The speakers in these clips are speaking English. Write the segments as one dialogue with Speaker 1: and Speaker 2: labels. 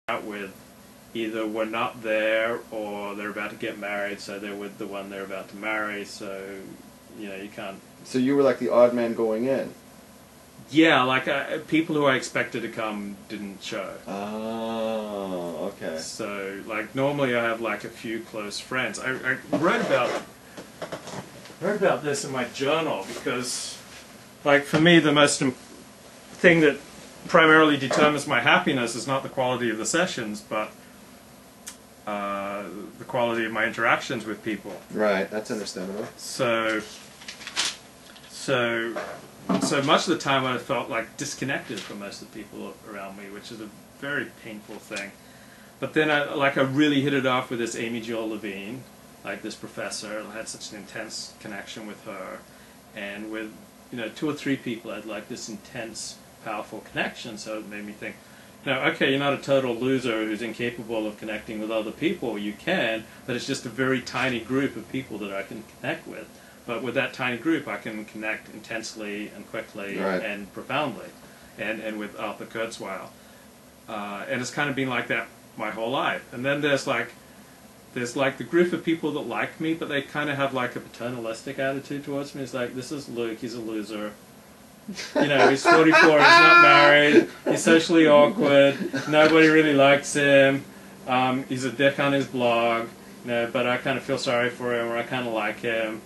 Speaker 1: out with either were not there or they're about to get married, so they're with the one they're about to marry, so, you know, you can't...
Speaker 2: So you were like the odd man going in?
Speaker 1: Yeah, like people who I expected to come didn't show.
Speaker 2: Oh, okay.
Speaker 1: So, like, normally I have like a few close friends. I wrote about this in my journal because, like, for me the most thing that primarily determines my happiness is not the quality of the sessions, but the quality of my interactions with people.
Speaker 2: Right, that's understandable.
Speaker 1: So much of the time I felt like disconnected from most of the people around me, which is a very painful thing. But then I really hit it off with this Amy Jo Levine, like this professor. I had such an intense connection with her, and with, you know, 2 or 3 people I had like this intense, powerful connection. So it made me think, no, okay, you're not a total loser who's incapable of connecting with other people. You can, but it's just a very tiny group of people that I can connect with. But with that tiny group, I can connect intensely and quickly and profoundly, and with Arthur Kurzweil. And it's kind of been like that my whole life. And then there's like the group of people that like me, but they kind of have like a paternalistic attitude towards me. It's like, this is Luke, he's a loser. You know, he's 44, he's not married, he's socially awkward, nobody really likes him, he's a dick on his blog, you know, but I kind of feel sorry for him, or I kind of like him.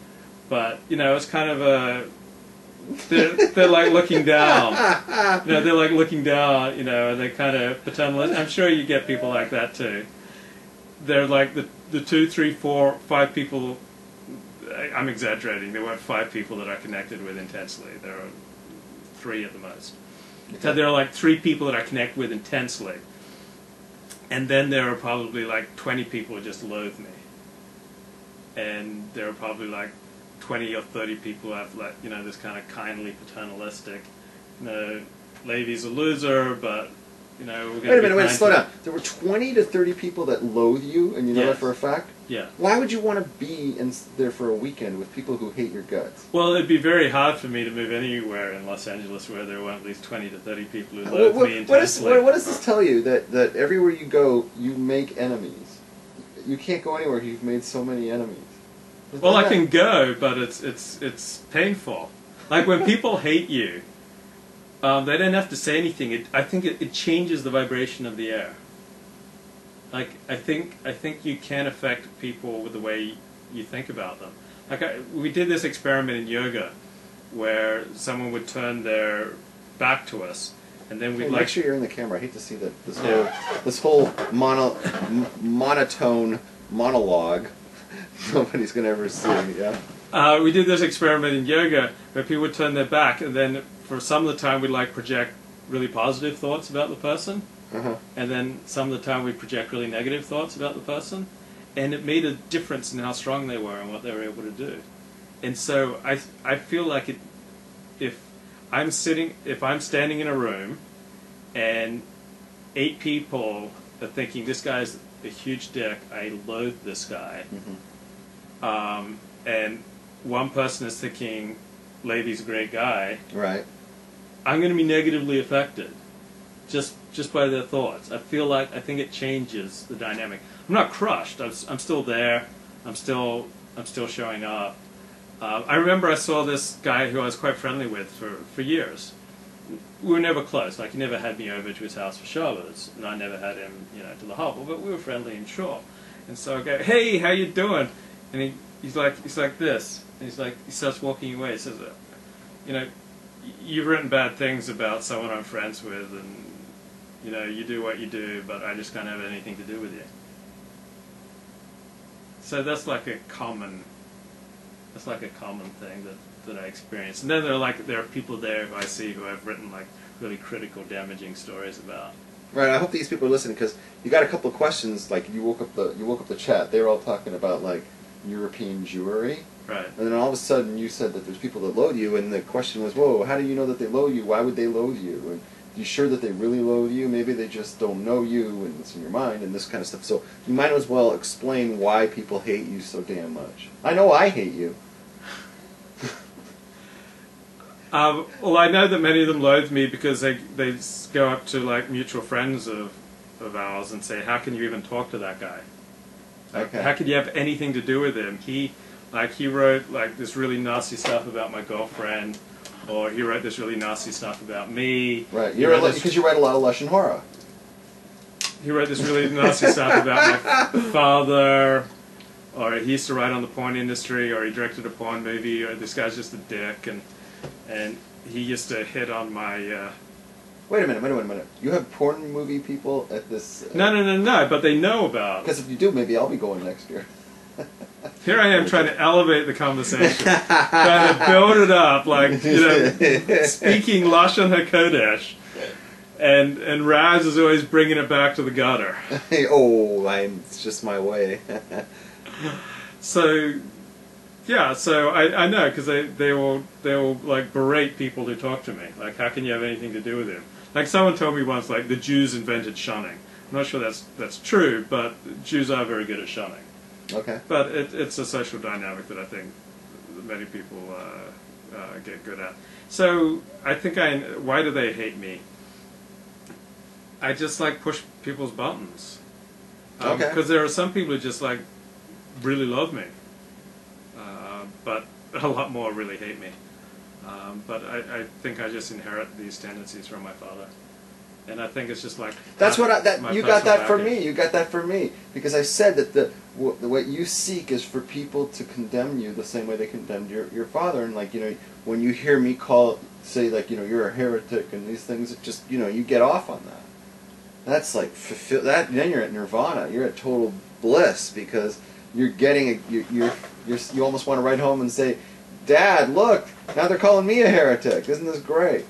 Speaker 1: But, you know, it's kind of a... They're like looking down. You know, they're like looking down, you know, and they're kind of paternalistic. I'm sure you get people like that too. They're like the 2, 3, 4, 5 people... I'm exaggerating. There weren't 5 people that I connected with intensely. There are 3 at the most. So there are like 3 people that I connect with intensely. And then there are probably like 20 people who just loathe me. And there are probably like 20 or 30 people who have, like, you know, this kind of kindly paternalistic, you know, Levy's a loser, but, you know, we're going to
Speaker 2: Wait, slow down. There were 20 to 30 people that loathe you, and you know that for a fact?
Speaker 1: Yeah.
Speaker 2: Why would you want to be there for a weekend with people who hate your guts?
Speaker 1: Well, it'd be very hard for me to move anywhere in Los Angeles where there weren't at least 20 to 30 people who loathe me intensely.
Speaker 2: What does this tell you? That everywhere you go, you make enemies. You can't go anywhere you've made so many enemies.
Speaker 1: Well, I can go, but it's painful. Like when people hate you, they don't have to say anything. I think it changes the vibration of the air. Like I think you can affect people with the way you think about them. Like we did this experiment in yoga, where someone would turn their back to us, and then we'd
Speaker 2: make sure you're in the camera. I hate to see that this whole monotone monologue. Nobody's going to ever see me, yeah?
Speaker 1: We did this experiment in yoga where people would turn their back, and then for some of the time we'd like project really positive thoughts about the person, and then some of the time we'd project really negative thoughts about the person, and it made a difference in how strong they were and what they were able to do. And so I feel like if I'm standing in a room and 8 people are thinking, this guy's a huge dick, I loathe this guy, and one person is thinking Levy's a great guy,
Speaker 2: right?
Speaker 1: I'm going to be negatively affected just by their thoughts. I think it changes the dynamic. I'm not crushed. I'm still there. I'm still showing up. I remember I saw this guy who I was quite friendly with for years. We were never close. Like, he never had me over to his house for Shabbos, and I never had him, you know, to the Hubble. But we were friendly and sure. And so I go, "Hey, how you doing?" And he's like this. And he starts walking away. He says, "You know, you've written bad things about someone I'm friends with, and you know, you do what you do, but I just can't have anything to do with you." So that's like a common thing that I experience. And then there are people there who I see who I've written like really critical, damaging stories about.
Speaker 2: Right. I hope these people are listening, because you got a couple of questions. Like you woke up the chat. They were all talking about like European Jewry.
Speaker 1: Right.
Speaker 2: And then all of a sudden you said that there's people that loathe you, and the question was, whoa, how do you know that they loathe you? Why would they loathe you? And are you sure that they really loathe you? Maybe they just don't know you, and it's in your mind, and this kind of stuff. So you might as well explain why people hate you so damn much. I know I hate you.
Speaker 1: Well, I know that many of them loathe me because they go up to like mutual friends of of ours and say, how can you even talk to that guy? Like,
Speaker 2: Okay.
Speaker 1: how could you have anything to do with him? He wrote like this really nasty stuff about my girlfriend, or he wrote this really nasty stuff about me.
Speaker 2: Right.
Speaker 1: Because
Speaker 2: you write a lot of Lush and horror.
Speaker 1: he wrote this really nasty stuff about my father, or he used to write on the porn industry, or he directed a porn movie, or this guy's just a dick, and he used to hit on my.
Speaker 2: Wait a minute. You have porn movie people at this...
Speaker 1: No, but they know about.
Speaker 2: Because if you do, maybe I'll be going next year.
Speaker 1: Here I am trying to elevate the conversation, trying to build it up, like, speaking Lashon HaKodesh, and Raz is always bringing it back to the gutter.
Speaker 2: It's just my way.
Speaker 1: So, yeah, so I know, because they will like berate people who talk to me, like, how can you have anything to do with him? Like, someone told me once, like, the Jews invented shunning. I'm not sure that's true, but Jews are very good at shunning.
Speaker 2: Okay.
Speaker 1: But it's a social dynamic that I think many people get good at. So I think why do they hate me? I just like push people's buttons.
Speaker 2: Okay.
Speaker 1: Because there are some people who just like really love me, but a lot more really hate me. But I think I just inherit these tendencies from my father. And I think it's just like
Speaker 2: that's what you got that for
Speaker 1: package.
Speaker 2: me. You got that for me because I said that what you seek is for people to condemn you the same way they condemned your father. And like when you hear me say like you're a heretic and these things, it just you get off on that. That's like that. Then you're at nirvana. You're at total bliss because you're getting you almost want to write home and say, Dad, look, now they're calling me a heretic. Isn't this great?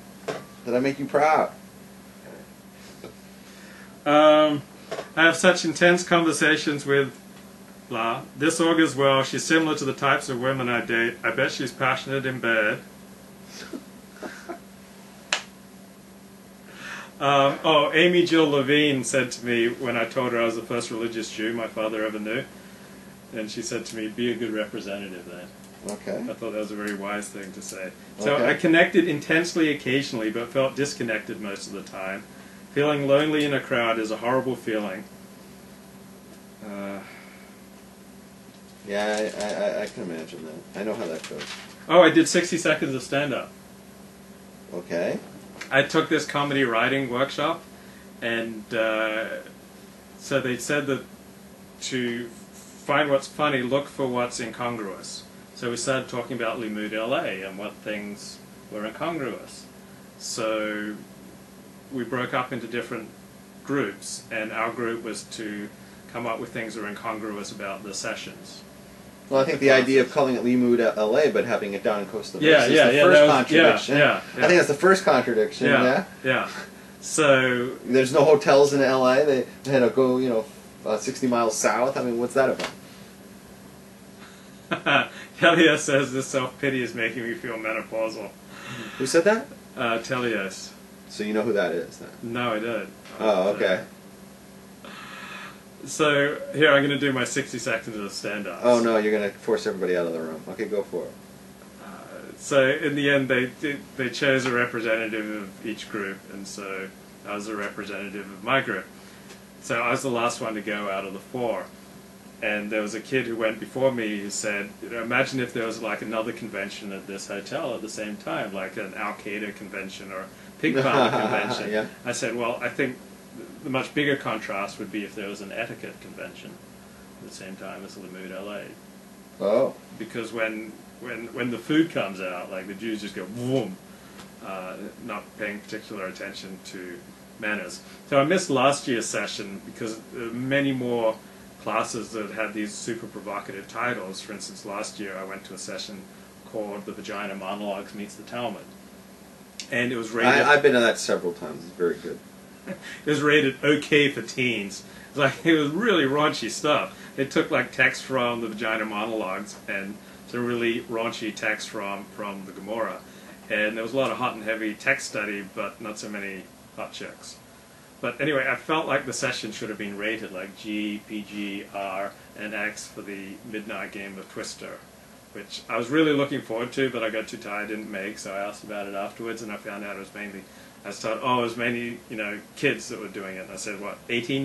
Speaker 2: Did I make you proud?
Speaker 1: I have such intense conversations with La. This augurs well. She's similar to the types of women I date. I bet she's passionate in bed. Amy Jill Levine said to me when I told her I was the first religious Jew my father ever knew, and she said to me, be a good representative then.
Speaker 2: Okay.
Speaker 1: I thought that was a very wise thing to say. So
Speaker 2: Okay.
Speaker 1: I connected intensely occasionally, but felt disconnected most of the time. Feeling lonely in a crowd is a horrible feeling.
Speaker 2: Yeah, I can imagine that. I know how that goes.
Speaker 1: I did 60 seconds of stand-up.
Speaker 2: Okay.
Speaker 1: I took this comedy writing workshop, and so they said that to find what's funny, look for what's incongruous. So we started talking about LimmudLA and what things were incongruous. So we broke up into different groups, and our group was to come up with things that were incongruous about the sessions.
Speaker 2: Well, I think the idea of calling it LimmudLA but having it down in Costa
Speaker 1: Yeah,
Speaker 2: is
Speaker 1: yeah,
Speaker 2: the
Speaker 1: yeah,
Speaker 2: first
Speaker 1: that was-
Speaker 2: contradiction.
Speaker 1: yeah.
Speaker 2: I think that's the first contradiction, yeah?
Speaker 1: So
Speaker 2: There's no hotels in LA. They had to go, 60 miles south. I mean, what's that about?
Speaker 1: Telios says this self-pity is making me feel menopausal.
Speaker 2: Who said that?
Speaker 1: Telios.
Speaker 2: So you know who that is, then?
Speaker 1: No, I don't.
Speaker 2: Oh, okay.
Speaker 1: So here I'm going to do my 60 seconds of stand-ups.
Speaker 2: Oh, no, you're going to force everybody out of the room. Okay, go for it.
Speaker 1: So in the end, they chose a representative of each group, and so I was a representative of my group. So I was the last one to go out of the four. And there was a kid who went before me who said, imagine if there was like another convention at this hotel at the same time, like an Al-Qaeda convention or a pig farmer convention.
Speaker 2: Yeah.
Speaker 1: I said, well, I think the much bigger contrast would be if there was an etiquette convention at the same time as LimmudLA.
Speaker 2: Oh.
Speaker 1: Because when the food comes out, like the Jews just go boom, not paying particular attention to manners. So I missed last year's session because there were many more classes that had these super provocative titles. For instance, last year I went to a session called The Vagina Monologues Meets the Talmud. And it was rated...
Speaker 2: I've been to that several times. It's very good.
Speaker 1: It was rated okay for teens. It was really raunchy stuff. They took like text from the Vagina Monologues and some really raunchy text from the Gemara. And there was a lot of hot and heavy text study, but not so many hot chicks. But anyway, I felt like the session should have been rated like G, PG, R, and X for the midnight game of Twister, which I was really looking forward to, but I got too tired, didn't make, so I asked about it afterwards, and I found out it was mainly I was told, oh, it was mainly, kids that were doing it. And I said, what, 18